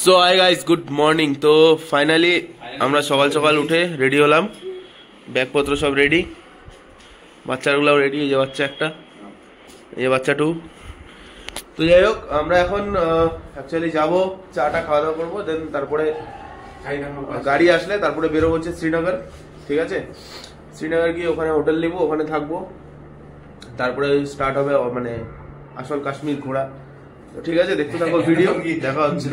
So hi guys, good morning. তো finally আমরা সকাল সকাল উঠে রেডি হলাম, ব্যাগপত্র সব রেডি, বাচ্চাগুলোও রেডি। এই যে বাচ্চা একটা, এই যে বাচ্চা টু। তো যাই হোক, আমরা এখন অ্যাকচুয়ালি যাবো, চাটা খাওয়া দাওয়া করবো, দেন তারপরে গাড়ি আসলে তারপরে বেরোবো হচ্ছে শ্রীনগর। ঠিক আছে, শ্রীনগর গিয়ে ওখানে হোটেল নিবো, ওখানে থাকবো, তারপরে স্টার্ট হবে মানে আসল কাশ্মীর ঘোরা। তো ঠিক আছে, দেখতে থাকো ভিডিও, দেখা হচ্ছে।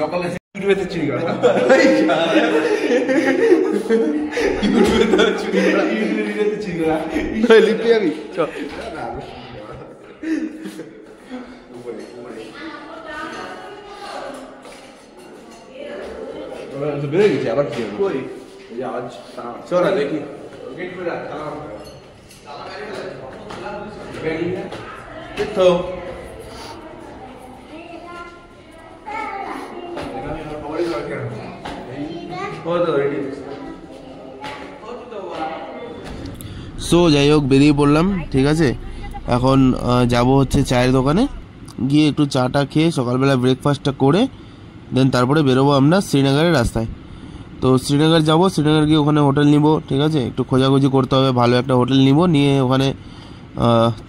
বেড়ে গেছে আবার কি চল না দেখি। তো সো যাই হোক, বেরিয়ে পড়লাম। ঠিক আছে, এখন যাব হচ্ছে চায়ের দোকানে, গিয়ে একটু চাটা খেয়ে সকালবেলা ব্রেকফাস্টটা করে দেন তারপরে বেরোবো আমরা শ্রীনগরের রাস্তায়। তো শ্রীনগর যাব, শ্রীনগর গিয়ে ওখানে হোটেল নিব। ঠিক আছে, একটু খোঁজাখুঁজি করতে হবে, ভালো একটা হোটেল নিব, নিয়ে ওখানে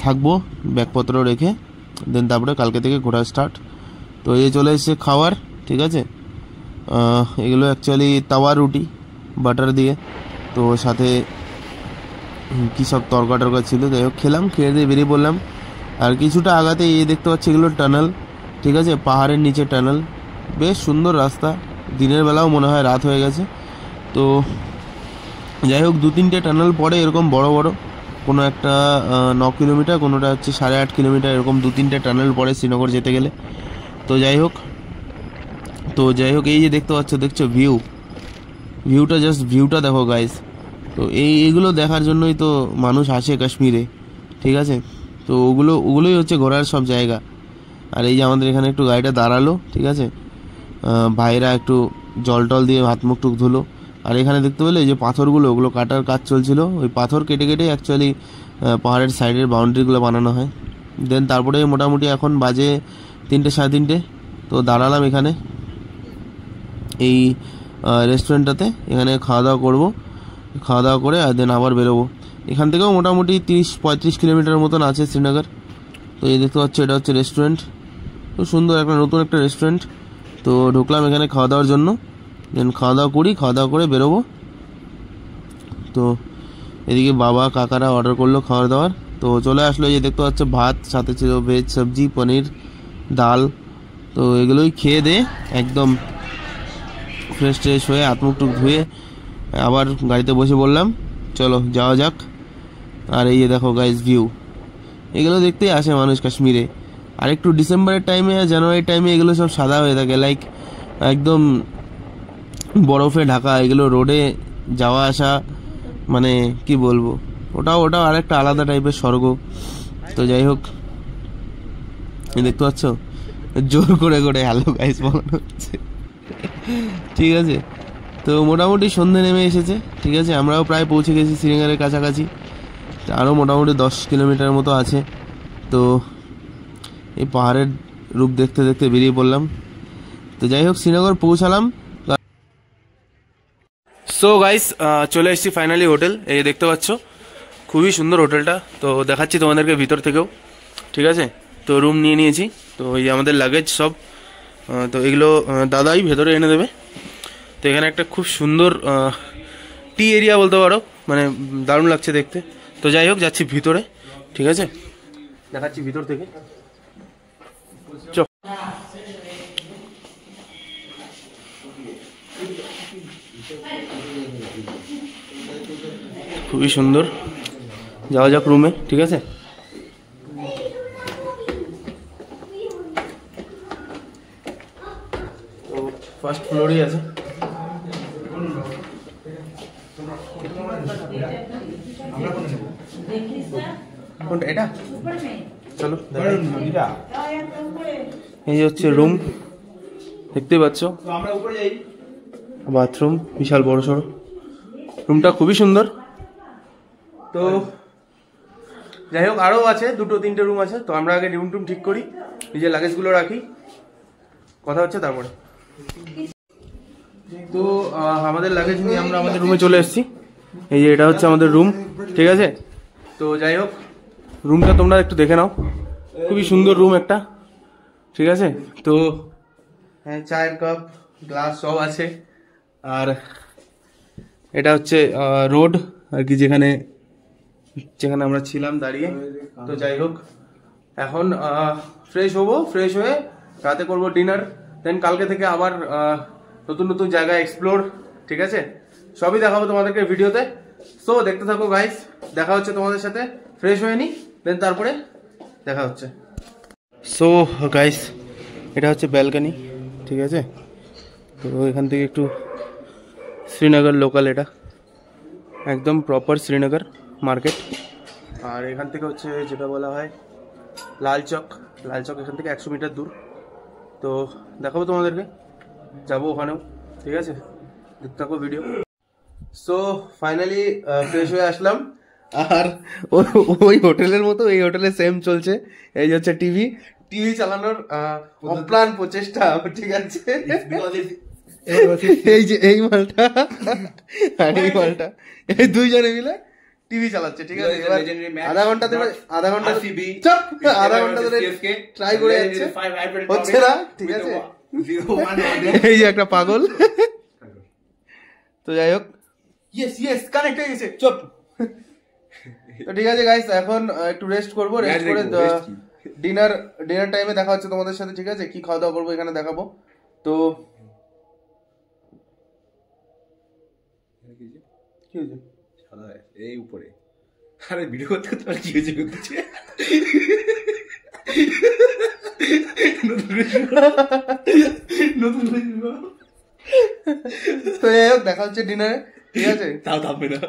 থাকবো ব্যাগপত্র রেখে, দেন তারপরে কালকে থেকে ঘোরা স্টার্ট। তো এই চলে এসেছে খাবার। ঠিক আছে, এগুলো অ্যাকচুয়ালি তাওয়া রুটি বাটার দিয়ে, তো সাথে কী সব তরকা টরকা ছিল। যাই হোক খেলাম, খেয়ে দিয়ে বেরিয়ে পড়লাম। আর কিছুটা আগাতে এই দেখতে পাচ্ছি, এগুলো টানেল। ঠিক আছে, পাহাড়ের নিচে টানেল, বেশ সুন্দর রাস্তা। দিনের বেলাও মনে হয় রাত হয়ে গেছে। তো যাই হোক, 2-3টে টানেল পড়ে এরকম বড় বড়, কোনো একটা 9 কিলোমিটার, কোনোটা হচ্ছে 8.5 কিলোমিটার, এরকম 2-3টে টানেল পড়ে শ্রীনগর যেতে গেলে। তো যাই হোক, এই যে দেখতে পাচ্ছ, দেখছো ভিউটা জাস্ট ভিউটা দেখো গাইস। তো এইগুলো দেখার জন্যই তো মানুষ আসে কাশ্মীরে। ঠিক আছে, তো ওগুলোই হচ্ছে ঘোরার সব জায়গা। আর এই যে আমাদের এখানে একটু গাড়িটা দাঁড়ালো। ঠিক আছে, ভাইরা একটু জল টল দিয়ে হাত মুখ টুক ধুলো। আর এখানে দেখতে পেলে এই যে পাথরগুলো, ওগুলো কাটার কাজ চলছিল। ওই পাথর কেটে কেটে অ্যাকচুয়ালি পাহাড়ের সাইডের বাউন্ডারিগুলো বানানো হয়। দেন তারপরে মোটামুটি এখন বাজে 3টে 3:30। তো দাঁড়ালাম এখানে এই রেস্টুরেন্টটাতে, এখানে খাওয়া দাওয়া করবো, খাওয়া দাওয়া করে আর দেন আবার বেরোবো। এখান থেকেও মোটামুটি 30-35 কিলোমিটার মতন আছে শ্রীনগর। তো এই দেখতে পাচ্ছ, এটা হচ্ছে রেস্টুরেন্ট, খুব সুন্দর একটা নতুন একটা রেস্টুরেন্ট। তো ঢুকলাম এখানে খাওয়া দাওয়ার জন্য, দেন খাওয়া দাওয়া করি, খাওয়া দাওয়া করে বেরোবো। তো এদিকে বাবা কাকারা অর্ডার করলো খাওয়ার দাওয়ার, তো চলে আসলো। এই যে দেখতে পাচ্ছ, ভাত, সাথে ছিল ভেজ সবজি, পনির, ডাল। তো এগুলোই খেয়ে দে একদম ফ্রেশ ট্রেশ হয়ে হাত মুখ টুক ধুয়ে আবার গাড়িতে বসে বললাম চলো যাওয়া যাক। আর এই যে দেখো গাইস ভিউ, এগুলো দেখতেই আসে মানুষ কাশ্মীরে। আর একটু ডিসেম্বরের টাইমে আর জানুয়ারির টাইমে এগুলো সব সাদা হয়ে থাকে, লাইক একদম বরফে ঢাকা। এগুলো রোডে যাওয়া আসা, মানে কি বলবো, ওটাও আরেকটা আলাদা টাইপের স্বর্গ। তো যাই হোক, দেখতে পাচ্ছ জোর করে করে হ্যালো গাইস বলানো হচ্ছে। ঠিক আছে, তো মোটামুটি সন্ধে নেমে এসেছে। ঠিক আছে, আমরাও প্রায় পৌঁছে গেছি শ্রীনগরের কাছাকাছি, আরও মোটামুটি 10 কিলোমিটার মতো আছে। তো এই পাহাড়ের রূপ দেখতে দেখতে বেরিয়ে পড়লাম। তো যাই হোক, শ্রীনগর পৌঁছালাম। সো গাইস, চলে এসেছি ফাইনালি হোটেল। এই দেখতে পাচ্ছ, খুবই সুন্দর হোটেলটা। তো দেখাচ্ছি তোমাদেরকে ভিতর থেকেও। ঠিক আছে, তো রুম নিয়ে নিয়েছি। তো এই যে আমাদের লাগেজ সব, তো এগুলো দাদাই ভেতরে এনে দেবে। তো এখানে একটা খুব সুন্দর টি এরিয়া বলতে পারো, মানে দারুণ লাগছে দেখতে। তো যাই হোক, যাচ্ছি ভিতরে। ঠিক আছে, দেখাচ্ছি ভিতর থেকে। খুবই সুন্দর, যাওয়া যাক রুমে। ঠিক আছে, তো ফার্স্ট ফ্লোরই আছে। কোনটা এটা? চলো, এই হচ্ছে রুম, দেখতে পাচ্ছ, বাথরুম বিশাল বড় সড়ো। রুমটা খুবই সুন্দর। তো যাই হোক, আরও আছে 2-3টে রুম আছে। তো আমরা আগে রুম টুম ঠিক করি, নিজের লাগেজগুলো রাখি, কথা হচ্ছে তারপরে। তো আমাদের লাগেজ নিয়ে আমরা আমাদের রুমে চলে এসেছি। এই যে এটা হচ্ছে আমাদের রুম, ঠিক আছে। তো যাই হোক, রুমটা তোমরা একটু দেখে নাও, খুবই সুন্দর রুম একটা, ঠিক আছে। তো হ্যাঁ, চায়ের কাপ গ্লাস সব আছে। আর এটা হচ্ছে রোড আর কি, যেখানে আমরা ছিলাম দাঁড়িয়ে। তো যাই হোক, এখন ফ্রেশ হবো, ফ্রেশ হয়ে রাতে করব ডিনার, দেন কালকে থেকে আবার নতুন নতুন জায়গা এক্সপ্লোর, ঠিক আছে। সবই দেখাবো তোমাদেরকে ভিডিওতে। সো দেখতে থাকো গাইস, দেখা হচ্ছে তোমাদের সাথে। ফ্রেশ হয়ে নি, দেন তারপরে দেখা হচ্ছে। সো গাইস, এটা হচ্ছে ব্যালকনি, ঠিক আছে। তো এখান থেকে একটু শ্রীনগর লোকাল, এটা একদম প্রপার শ্রীনগর মার্কেট। আর এখান থেকে হচ্ছে যেটা বলা হয় লাল চক এখান থেকে 100 মিটার দূর। তো দেখাবো তোমাদেরকে, যাবো ওখানেও, ঠিক আছে। দেখতে থাকো ভিডিও। সো ফাইনালি ফ্রেশ হয়ে আসলাম। আর ওই হোটেলের মতো এই হোটেলে সেম চলছে। এই যে হচ্ছে টিভি চালানোর অপ্রাণ প্রচেষ্টা, ঠিক আছে। এই যে এই মালটা আর এই মালটা, এই দুইজনে মিলে টিভি চালাচ্ছে, ঠিক আছে। আধা ঘন্টা ধরে ট্রাই করে যাচ্ছে, হচ্ছে না, ঠিক আছে। এই যে একটা পাগল। তো যাই হোক, কানেক্ট হয়ে গেছে, চুপ। তো ঠিক আছে গাইস, এখন একটু রেস্ট করবো, রেস্ট করে ডিনার টাইমে দেখা হচ্ছে তোমাদের সাথে, ঠিক আছে। কি খাওয়া দাওয়া করবো এখানে দেখাবো। তো কি হয়েছে এই উপরে, আরে ভিডিও করতে করতে কি হয়েছে তো যাই হোক, দেখা হচ্ছে ডিনারে, ঠিক আছে। তাও থামবে না।